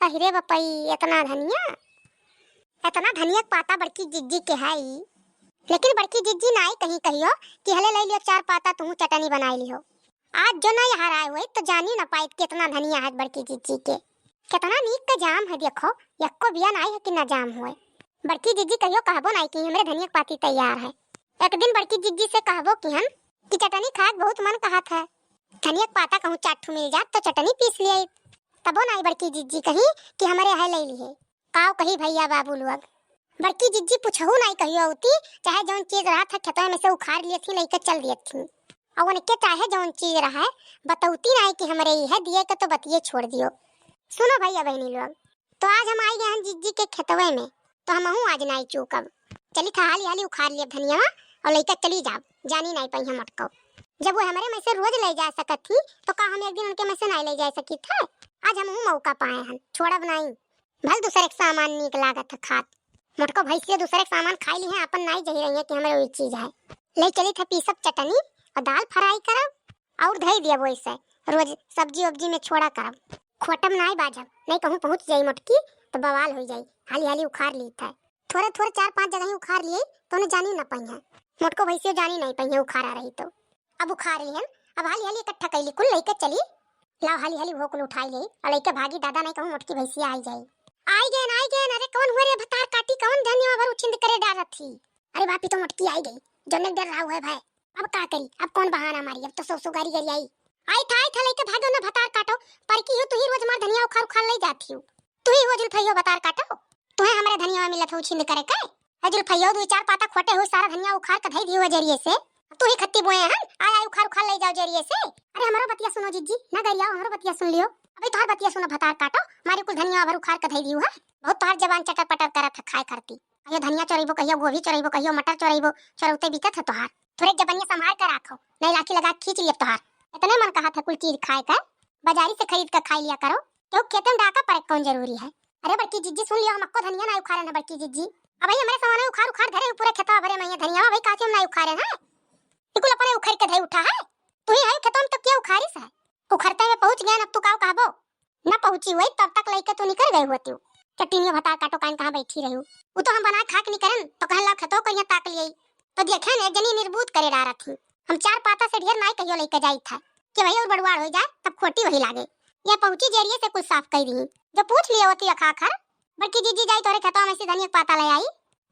अहिरे बपई इतना धनिया के पाता बड़की जिज्जी के है ई। लेकिन बड़की जिज्जी नाई कहीं कहियो कि हले ले लियो 4 पाता तू चटनी बनाई लियो। आज जो नहीं हराए हुए तो जानी ना पाई कितना धनिया है बड़की जिज्जी के। कितना नीक का जाम है देखो, यक्को बिया नाई है कि ना जाम हुए। बड़की जिज्जी कहियो कहबो नाई कि हमरे धनिया के पाती तैयार है। एक दिन बड़की जिज्जी से कहबो कि हम कि चटनी खाए बहुत मन कहत है, धनिया के पाता कहूं 4 ठू मिल जात तो चटनी पीस लिए। तबो नाई बड़की जिज्जी कही कि हमरे है ले लिए। काव कही भैया बाबू लोग। बड़की जिज्जी पूछहु नहीं कहियो होती, चाहे जौन चीज रहा था खेतों में से उखाड़ लिए थी लेके चल दिए थी। और उनके चाहे जौन चीज रहा है बतौती नहीं कि हमरे ही है दिए के तो बतिए छोड़ दियो। सुनो भैया बहनी लोग, तो आज हम आई गए हैं जिज्जी के खेतवे में, तो हमहू आज नहीं चूकब। चली था हाली हाली उखाड़ लिए धनिया और लेकर चली जाब, जानी नहीं पाई हम अटको। जब वो हमारे में से रोज ले जा सकत थी तो का हम एक दिन उनके में से नहीं ले जा सकी थे। आज हम मौका पाए हैं, छोड़ब नहीं। भल दूसरे के सामान नीक लागत है खात, मोटको भैंसिया दूसरे के सामान खाई ली है, अपन नहीं जही रही है कि हमारे वही चीज है। ले चली थे पीसब चटनी और दाल फ्राई करब और धई दिया वैसे रोज सब्जी वब्जी में छोड़ा करब। खोटम नहीं बाजब, नहीं कहूँ पहुँच जाई मोटकी तो बवाल हो जाई। हाली हाली उखाड़ ली था, थोड़े 4-5 जगह उखाड़ लिए तो उन्हें जानी न पाई है। मोटको भैंसिया जानी नहीं पाई है उखाड़ा रही तो। अब उखाड़ रही है, अब हाली हाली इकट्ठा कैली कुल लेके चली। लाओ हाली हाली भोकल उठाई ले और लेके भागी। दादा नहीं कहूँ मोटकी भैंसिया आई जाई। आई गए। अरे कौन हुए रे भतार काटी, कौन धनिया भर उछिंद करे डारत थी। अरे बापी तो मोटकी आई गई, जन्नत डर रहा है भाई। अब का करी, अब कौन बहाना मारी, अब तो सो गारी गरी आई था लेके भागो ना भतार काटो। पर की हो तू ही रोज मार धनिया उखाड़ ले जाती हो। तू ही हो जुल्फैयो भतार काटो, तुहे हमरे धनिया में मिलत हो उछिंद करे का। है जुल्फैयो 2-4 पाता खोटे हो सारा धनिया उखाड़ के धई दियो जरिए से। तू ही खत्ती बोए हन, आय उखाड़ ले जाओ जरिए से। अरे हमारो बतिया सुनो जिज्जी, ना गरियाओ हमारो बतिया सुन लियो। अबे तोहर बतिया सुनो भतार काटो, मारी कुल धनिया भर उखाड़ के धई दियो है। बहुत तोहर जबान चटर पटर करत खाए करती। कहियो धनिया चोरइबो, कहियो गोभी चोरइबो, कहियो मटर चोरइबो, चोरौते बिकत है तोहार। थोड़े जबनिया संभाल कर राखो, नहीं लाठी लगा खींच लियो तोहार। इतने मन कहा था कुल चीज खाए का, बाजारी से खरीद कर खा लिया करो। क्यों खेत में डाका पर कौन जरूरी है। अरे बड़की जिज्जी सुन लियो, हमको धनिया ना उखाड़े ना बड़की जिज्जी। अब भाई हमारे सामान उखाड़ धरे पूरे खेतवा भरे में धनिया भाई काचे में ना उखाड़े हैं। बिल्कुल अपने उखाड़ के धई उठा है। तू ही है खेतों में तो क्या उखाड़िस है। उखड़ते में पहुंच गए, अब तू काव कहबो ना पहुंची हुई तब तक लेके तू निकल गई होती। चटनिया भतार काटो कान कहां बैठी रही। वो तो हम बना खाक नहीं करन तो कहला खेतो को यहां ताक लियई तो देखे ने एक जनी निर्बूत करे डारा थी। हम 4 पाता से ढेर नहीं कहियो लेके जाई था कि भई और बड़वाड़ हो जाए तब खोटी वही लागे। ये पहुंची जेरिए से कुछ साफ कर दी, जो पूछ लियो होती अखाखर बड़की जीजी जाई तोरे खेतवा में से धनिया पाता ले आई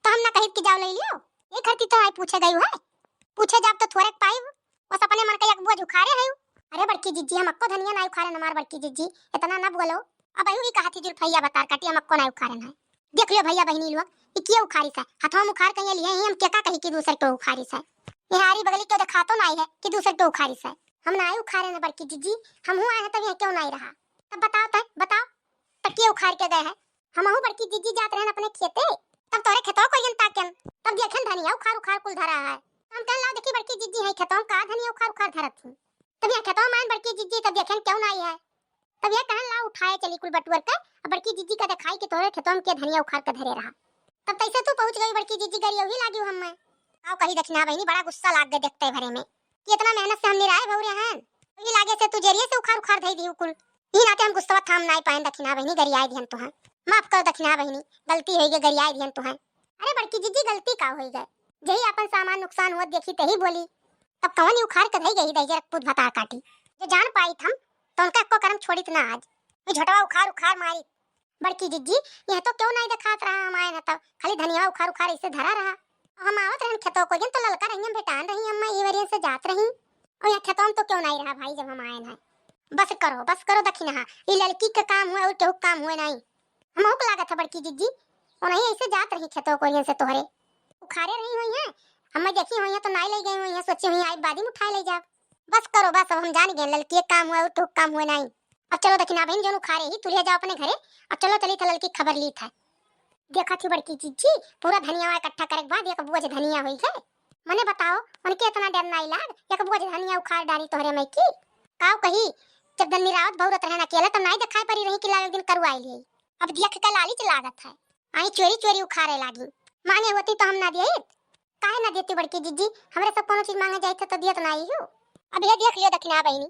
तो हम ना कहित कि जाओ ले लियो। ये खरती तो आई पूछे गई है, पूछे जब तो थोड़े पाई बस अपने मन का एक बोझ उखाड़े है। अरे बड़की जिज्जी हमको धनिया ना उखाड़े न मार बड़की जिज्जी, इतना ना बोलो। अब अयू ही कहा थी जुल्फैया बता काटी हमको ना उखाड़े ना। देख लियो भैया बहनी लोग कि के उखाड़ी से हाथों में उखाड़ के लिए हम क्या कही कि दूसरे को उखाड़ी से। ये हारी बगली तो दिखा तो नहीं है कि दूसरे को उखाड़ी से। हम ना उखाड़े ना बड़की जिज्जी, हम हुआ है तब क्यों नहीं रहा। तब बताओ तब के उखाड़ के गए हैं। हम हूं बड़की जिज्जी जात रहन अपने खेते तब तोरे खेतों को यन ताकन तब देखन धनिया उखाड़ कुल धरा है। हम कल लाओ देखी बड़की जिज्जी है खेतों का धनिया उखाड़ धरत थी। तब ये खेतों में बड़की जिज्जी तब देखन क्यों नहीं है। तब ये कहन ला उठाए चली कुल बटुअर का बड़की जिज्जी का दिखाई कि तोरे खेतों के धनिया उखाड़ के धरे रहा। तब तैसे तू पहुंच गई बड़की जिज्जी गरियो ही लागी हम में। आओ कही दक्षिणा बहनी बड़ा गुस्सा लाग गए देखते भरे में कि इतना मेहनत से हम निराए भौरे हैं ये लागे से तू जरिए से उखाड़ धई दी कुल। ही नाते हम गुस्सा थाम नहीं पाए दक्षिणा बहनी गरियाई दिहन तो है। माफ कर दक्षिणा बहनी, गलती होई गई गरियाई दिहन तो है। अरे बड़की जिज्जी गलती का होई गई, जही अपन सामान नुकसान हुआ देखी तही बोली तब कौन उखाड़ के धई गई दई पूत भतार काटी। जो जान पाई थम तो उनका को कर्म छोड़ित ना आज झटवा उखाड़ मारी। बड़की जिज्जी यह तो क्यों नहीं दिखात रहा हम आए न तब खाली धनिया उखाड़ इसे धरा रहा। हम आवत रहन खेतों को जन तो ललका रही भेटान रही हम ये वरियन से जात रही और यह खेतों में तो क्यों नहीं रहा भाई जब हम आए ना। बस करो दक्षिणा, ये लड़की का काम हुआ और केहू काम हुए नहीं। हमहू को लागत है बड़की जिज्जी और नहीं ऐसे जात रही खेतों को से तोहरे उखाड़े रही हुई है। हम देखी हुई है तो नहीं ले गई हुई है, सोची हुई आई बादी में उठा ले जा। बस करो बस, अब हम जान गए लड़की काम हुआ और तो काम हुए नहीं। अब चलो दक्षिणा बहन जो उखाड़े ही तू ले जाओ अपने घरे। अब चलो चली थी लड़की खबर ली था। देखा थी बड़की जिज्जी पूरा धनिया इकट्ठा करे के बाद एक बोझ धनिया हुई है। मने बताओ उनके इतना डर नहीं लाग एक बोझ धनिया उखाड़ डाली तोहरे में की काव कही। जब दिन निरावत भौरत रहना अकेला तो नहीं दिखाई पड़ी रही कि लाल दिन करवाई ली। अब देख के लाली लागत है आई चोरी उखाड़े लागी। मांगे होती तो हम ना दिए काहे ना देती बड़की जिज्जी, हमरे सब कोनो चीज मांगे जाए तो दियत नहीं हो। अब ये देख लियो दक्षिणा बहनी,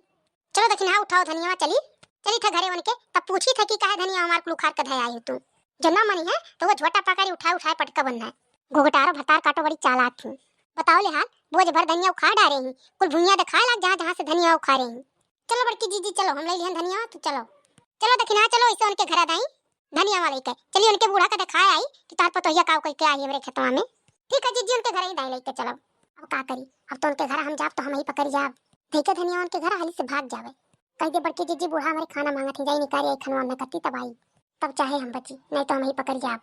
चलो दक्षिणा उठाओ धनिया चली चली था घरे उनके तब पूछी था कि काहे धनिया हमार कुल उखाड़ के धय आई हो तू। जन्ना मनी है तो वो झोटा पकड़ी उठाए उठाए पटका बनना है। घोघटारो भतार काटो बड़ी चालाक थी। बताओ ले हाल बोझ भर धनिया उखाड़ डाले ही कुल भुइयां दिखाए लग जहां जहां से धनिया उखाड़े ही। चलो बड़की जीजी चलो हम ले लिहन धनिया तो चलो चलो दखिना चलो इसे उनके घर दाई धनिया वाले के चलिए उनके बूढ़ा का दिखाए आई कि तार पतोहिया काव कह के आई हमरे खेतवा में। ठीक है जीजी उनके घर ही दाई लेके चलो। अब का करी अब तो उनके घर हम जाब तो हम ही पकड़ जाब देखे धनिया उनके घर हाली से भाग जावे। कह दे बड़की जीजी बूढ़ा हमारे खाना मांगत ही जाई निकारी आई खनवा में करती तब आई तब चाहे हम बची नहीं तो हम ही पकड़ जाब।